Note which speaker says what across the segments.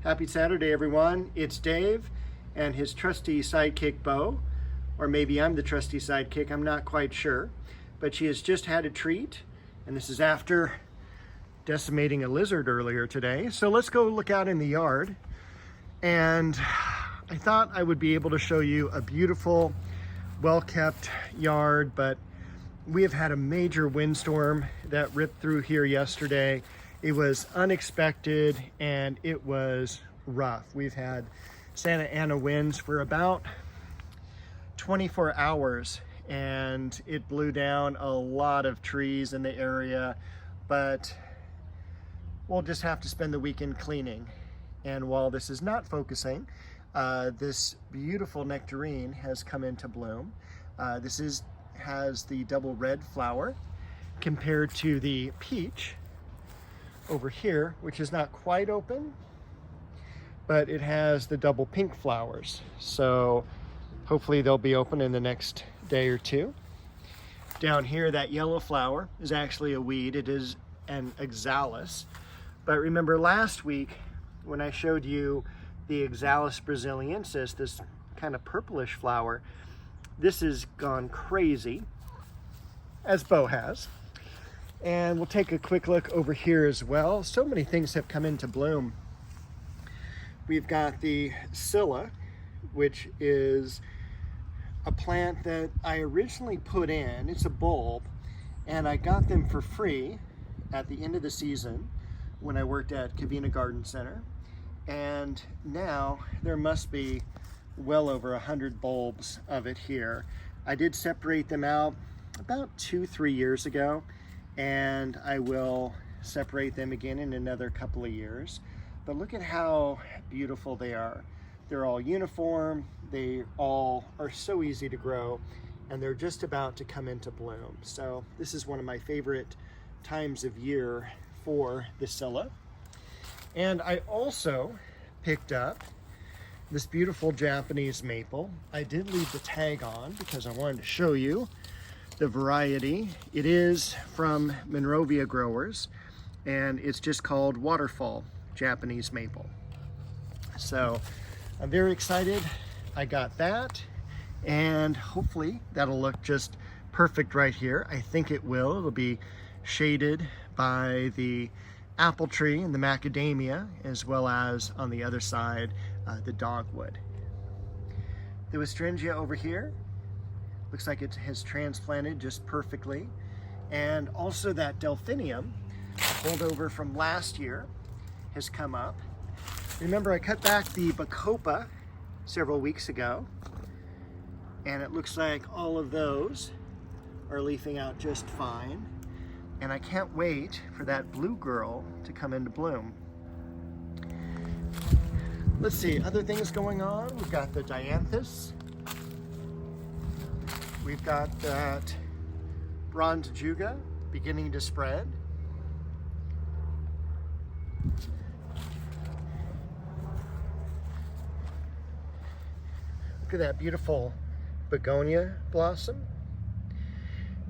Speaker 1: Happy Saturday, everyone. It's Dave and his trusty sidekick, Bo. Or maybe I'm the trusty sidekick, I'm not quite sure. But she has just had a treat, and this is after decimating a lizard earlier today. So let's go look out in the yard. And I thought I would be able to show you a beautiful, well-kept yard, but we have had a major windstorm that ripped through here yesterday. It was unexpected and it was rough. We've had Santa Ana winds for about 24 hours and it blew down a lot of trees in the area, but we'll just have to spend the weekend cleaning. And while this is not focusing, this beautiful nectarine has come into bloom. This has the double red flower compared to the peach over here, which is not quite open, but it has the double pink flowers. So hopefully they'll be open in the next day or two. Down here, that yellow flower is actually a weed. It is an oxalis. But remember last week when I showed you the Oxalis brasiliensis, this kind of purplish flower, this has gone crazy, as Bo has. And we'll take a quick look over here as well. So many things have come into bloom. We've got the Scilla, which is a plant that I originally put in. It's a bulb, and I got them for free at the end of the season when I worked at Covina Garden Center. And now there must be well over 100 bulbs of it here. I did separate them out about 2-3 years ago, and I will separate them again in another couple of years. But look at how beautiful they are. They're all uniform, they all are so easy to grow, and they're just about to come into bloom. So this is one of my favorite times of year for the Scilla. And I also picked up this beautiful Japanese maple. I did leave the tag on because I wanted to show you the variety. It is from Monrovia growers, and it's just called Waterfall Japanese maple. So I'm very excited. I got that, and hopefully that'll look just perfect right here. I think it will. It'll be shaded by the apple tree and the macadamia, as well as on the other side, the dogwood. The Westringia over here looks like it has transplanted just perfectly. And also that delphinium, holdover from last year, has come up. Remember, I cut back the bacopa several weeks ago, and it looks like all of those are leafing out just fine. And I can't wait for that blue girl to come into bloom. Let's see, other things going on. We've got the dianthus. We've got that bronze juga beginning to spread. Look at that beautiful begonia blossom.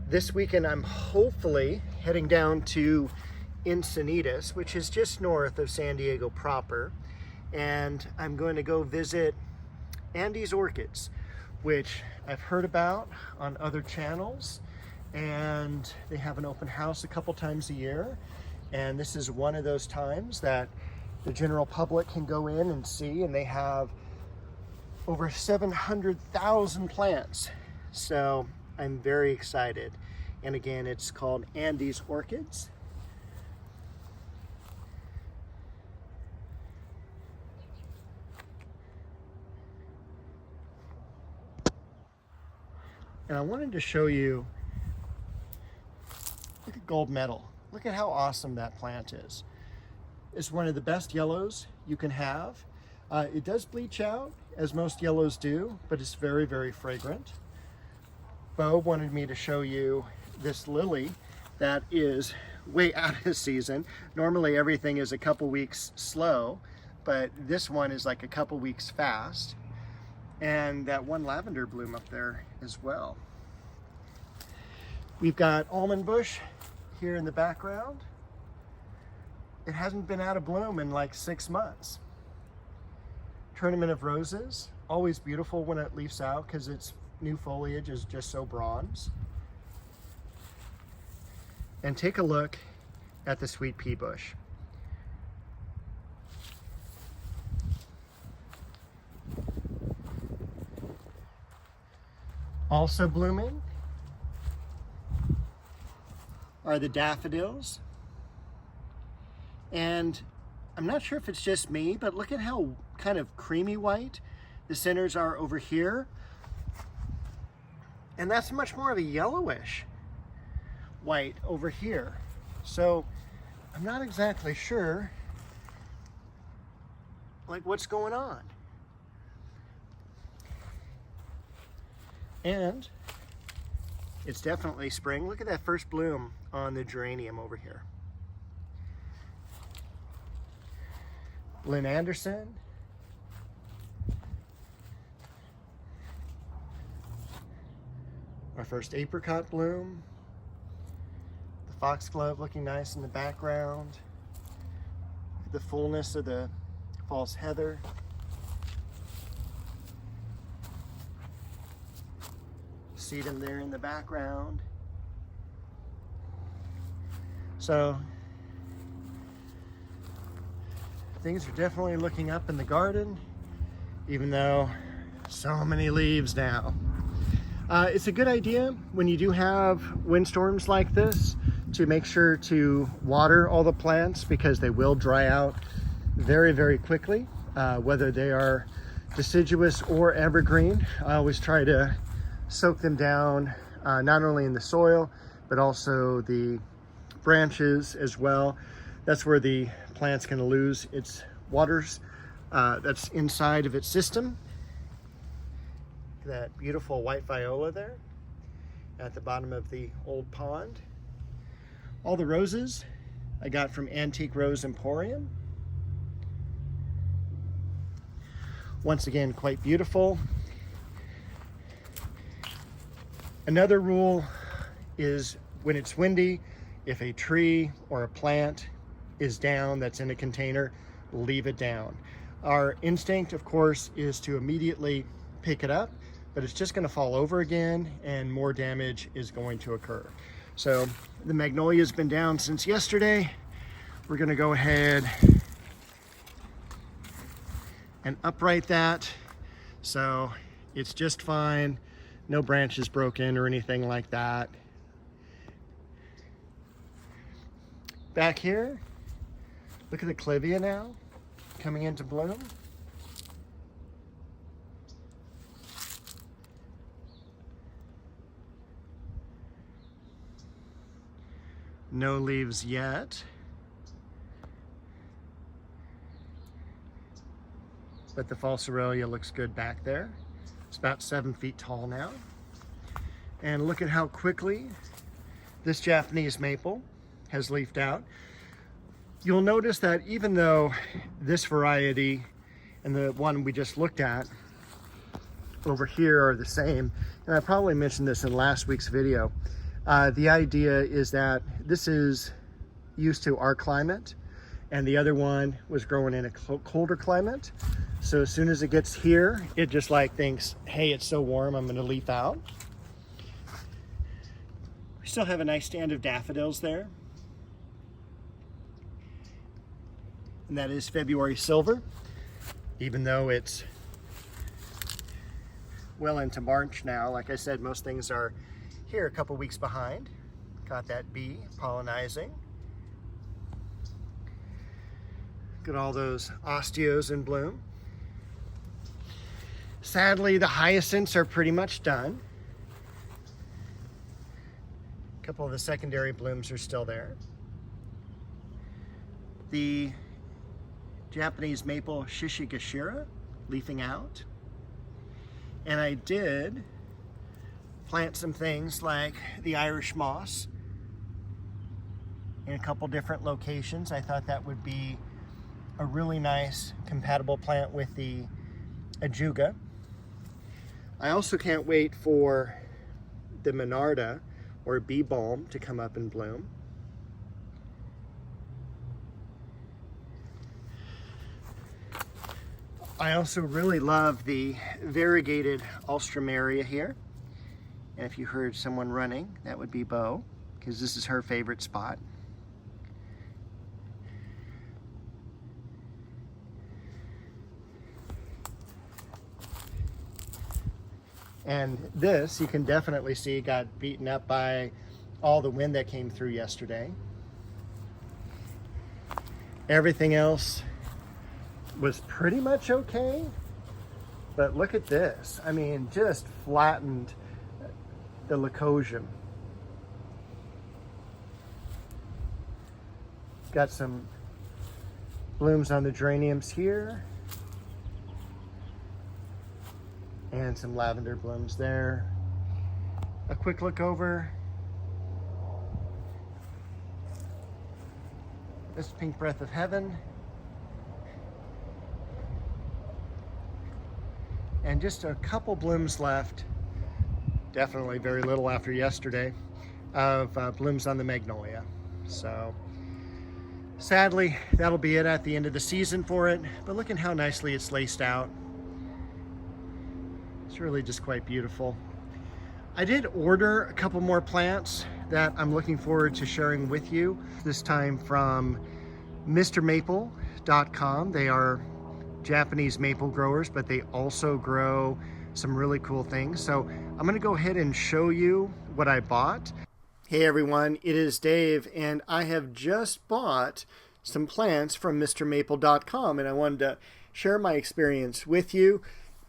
Speaker 1: This weekend, I'm hopefully heading down to Encinitas, which is just north of San Diego proper. And I'm going to go visit Andy's Orchids, which I've heard about on other channels. And they have an open house a couple times a year. And this is one of those times that the general public can go in and see. And they have over 700,000 plants. So I'm very excited. And again, it's called Andy's Orchids. And I wanted to show you, look at gold medal. Look at how awesome that plant is. It's one of the best yellows you can have. It does bleach out, as most yellows do, but it's very, very fragrant. Bo wanted me to show you this lily that is way out of season. Normally everything is a couple weeks slow, but this one is like a couple weeks fast. And that one lavender bloom up there as well. We've got almond bush here in the background. It hasn't been out of bloom in like 6 months. Tournament of Roses, always beautiful when it leaves out because its new foliage is just so bronze. And take a look at the sweet pea bush. Also blooming are the daffodils. And I'm not sure if it's just me, but look at how kind of creamy white the centers are over here. And that's much more of a yellowish white over here. So I'm not exactly sure like what's going on. And it's definitely spring. Look at that first bloom on the geranium over here. Lynn Anderson. Our first apricot bloom. The foxglove looking nice in the background. Look at the fullness of the false heather. Sedum there in the background. So things are definitely looking up in the garden, even though so many leaves now. It's a good idea when you do have windstorms like this to make sure to water all the plants because they will dry out very, very quickly, whether they are deciduous or evergreen. I always try to soak them down not only in the soil but also the branches as well. That's where the plant's going to lose its waters that's inside of its system. That beautiful white viola there at the bottom of the old pond. All the roses I got from Antique Rose Emporium. Once again, quite beautiful. Another rule is when it's windy, if a tree or a plant is down that's in a container, leave it down. Our instinct, of course, is to immediately pick it up, but it's just going to fall over again and more damage is going to occur. So the magnolia's been down since yesterday. We're going to go ahead and upright that so it's just fine. No branches broken or anything like that. Back here, look at the clivia now coming into bloom. No leaves yet, but the false aurelia looks good back there. It's about 7 feet tall now. And look at how quickly this Japanese maple has leafed out. You'll notice that even though this variety and the one we just looked at over here are the same, and I probably mentioned this in last week's video, the idea is that this is used to our climate and the other one was growing in a colder climate. So as soon as it gets here, it just like thinks, hey, it's so warm, I'm gonna leaf out. We still have a nice stand of daffodils there. And that is February Silver, even though it's well into March now. Like I said, most things are here a couple weeks behind. Got that bee pollinizing. Got all those osteos in bloom. Sadly, the hyacinths are pretty much done. A couple of the secondary blooms are still there. The Japanese maple Shishigashira leafing out. And I did plant some things like the Irish moss in a couple different locations. I thought that would be a really nice compatible plant with the ajuga. I also can't wait for the Monarda or bee balm to come up and bloom. I also really love the variegated alstroemeria here. And if you heard someone running, that would be Bo, because this is her favorite spot. And this, you can definitely see, got beaten up by all the wind that came through yesterday. Everything else was pretty much okay, but look at this. I mean, just flattened the leucosium. Got some blooms on the geraniums here, and some lavender blooms there. A quick look over. This pink breath of heaven. And just a couple blooms left, definitely very little after yesterday, of blooms on the magnolia. So sadly, that'll be it at the end of the season for it, but look at how nicely it's laced out. It's really just quite beautiful. I did order a couple more plants that I'm looking forward to sharing with you, this time from MrMaple.com. They are Japanese maple growers, but they also grow some really cool things. So I'm going to go ahead and show you what I bought. Hey everyone, it is Dave, and I have just bought some plants from MrMaple.com, and I wanted to share my experience with you.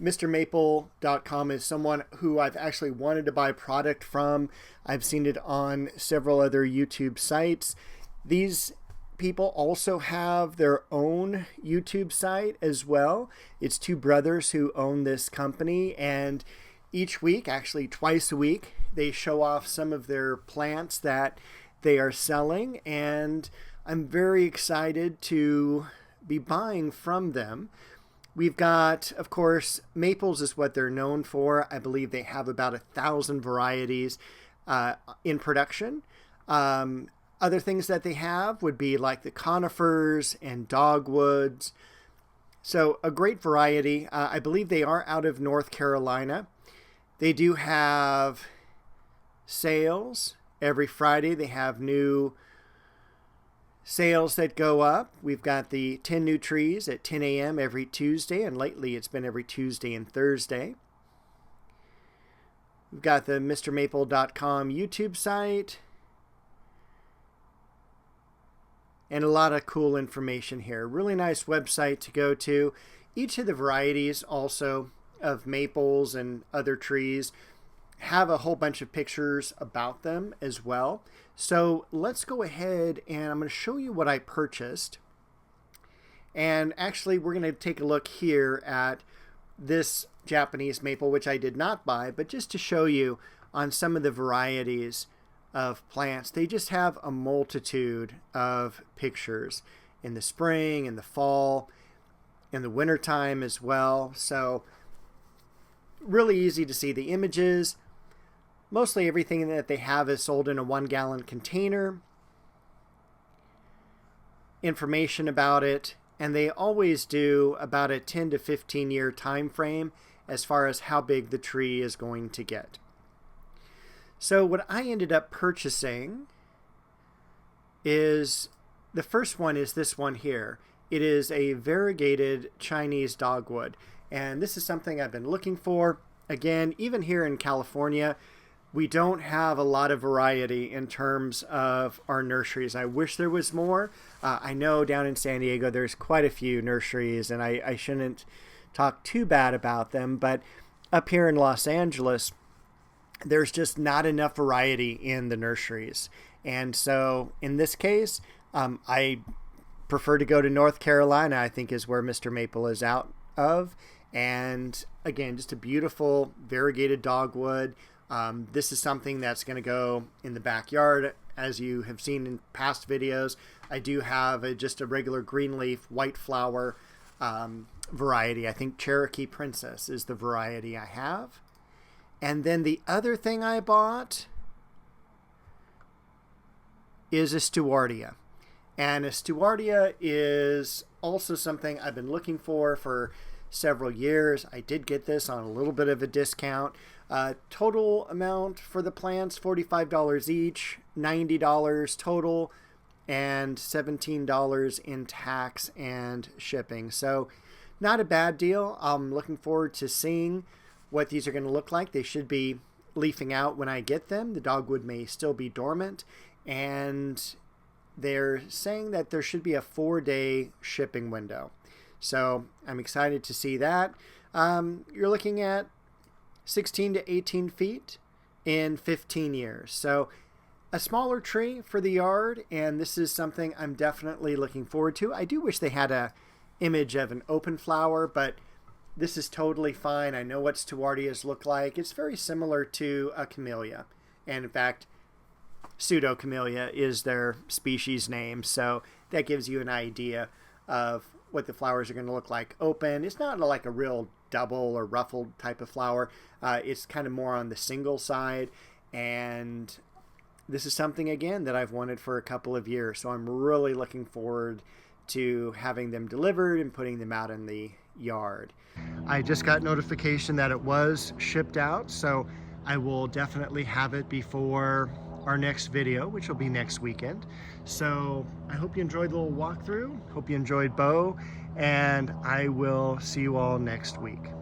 Speaker 1: MrMaple.com is someone who I've actually wanted to buy product from. I've seen it on several other YouTube sites. These people also have their own YouTube site as well. It's two brothers who own this company, and each week, actually twice a week, they show off some of their plants that they are selling, and I'm very excited to be buying from them. We've got, of course, maples is what they're known for. I believe they have about 1,000 varieties in production. Other things that they have would be like the conifers and dogwoods. So a great variety. I believe they are out of North Carolina. They do have sales every Friday. They have new sales that go up. We've got the 10 new trees at 10 a.m. every Tuesday, and lately it's been every Tuesday and Thursday. We've got the MrMaple.com YouTube site, and a lot of cool information here. Really nice website to go to. Each of the varieties also of maples and other trees have a whole bunch of pictures about them as well. So let's go ahead and I'm going to show you what I purchased. And actually we're going to take a look here at this Japanese maple, which I did not buy, but just to show you on some of the varieties of plants. They just have a multitude of pictures in the spring, in the fall, in the wintertime as well. So really easy to see the images. Mostly everything that they have is sold in a 1-gallon container. Information about it, and they always do about a 10 to 15 year time frame as far as how big the tree is going to get. So what I ended up purchasing is, the first one is this one here. It is a variegated Chinese dogwood, and this is something I've been looking for. Again, even here in California, we don't have a lot of variety in terms of our nurseries. I wish there was more. I know down in San Diego there's quite a few nurseries, and I shouldn't talk too bad about them, but up here in Los Angeles, there's just not enough variety in the nurseries. And so in this case, I prefer to go to North Carolina, I think is where Mr. Maple is out of. And again, just a beautiful variegated dogwood. This is something that's going to go in the backyard. As you have seen in past videos, I do have just a regular green leaf, white flower variety. I think Cherokee Princess is the variety I have. And then the other thing I bought is a Stuartia. And a Stuartia is also something I've been looking for several years. I did get this on a little bit of a discount. Total amount for the plants, $45 each, $90 total, and $17 in tax and shipping. So not a bad deal. I'm looking forward to seeing what these are going to look like. They should be leafing out when I get them. The dogwood may still be dormant, and they're saying that there should be a 4-day shipping window. So I'm excited to see that. You're looking at 16 to 18 feet in 15 years. So a smaller tree for the yard, and this is something I'm definitely looking forward to. I do wish they had a image of an open flower, but this is totally fine. I know what Stewardias look like. It's very similar to a camellia, and in fact, pseudo camellia is their species name, so that gives you an idea of what the flowers are going to look like open. It's not like a real double or ruffled type of flower. It's kind of more on the single side, and this is something, again, that I've wanted for a couple of years, so I'm really looking forward to having them delivered and putting them out in the yard. I just got notification that it was shipped out, so I will definitely have it before our next video, which will be next weekend. So I hope you enjoyed the little walkthrough. Hope you enjoyed Bo, and I will see you all next week.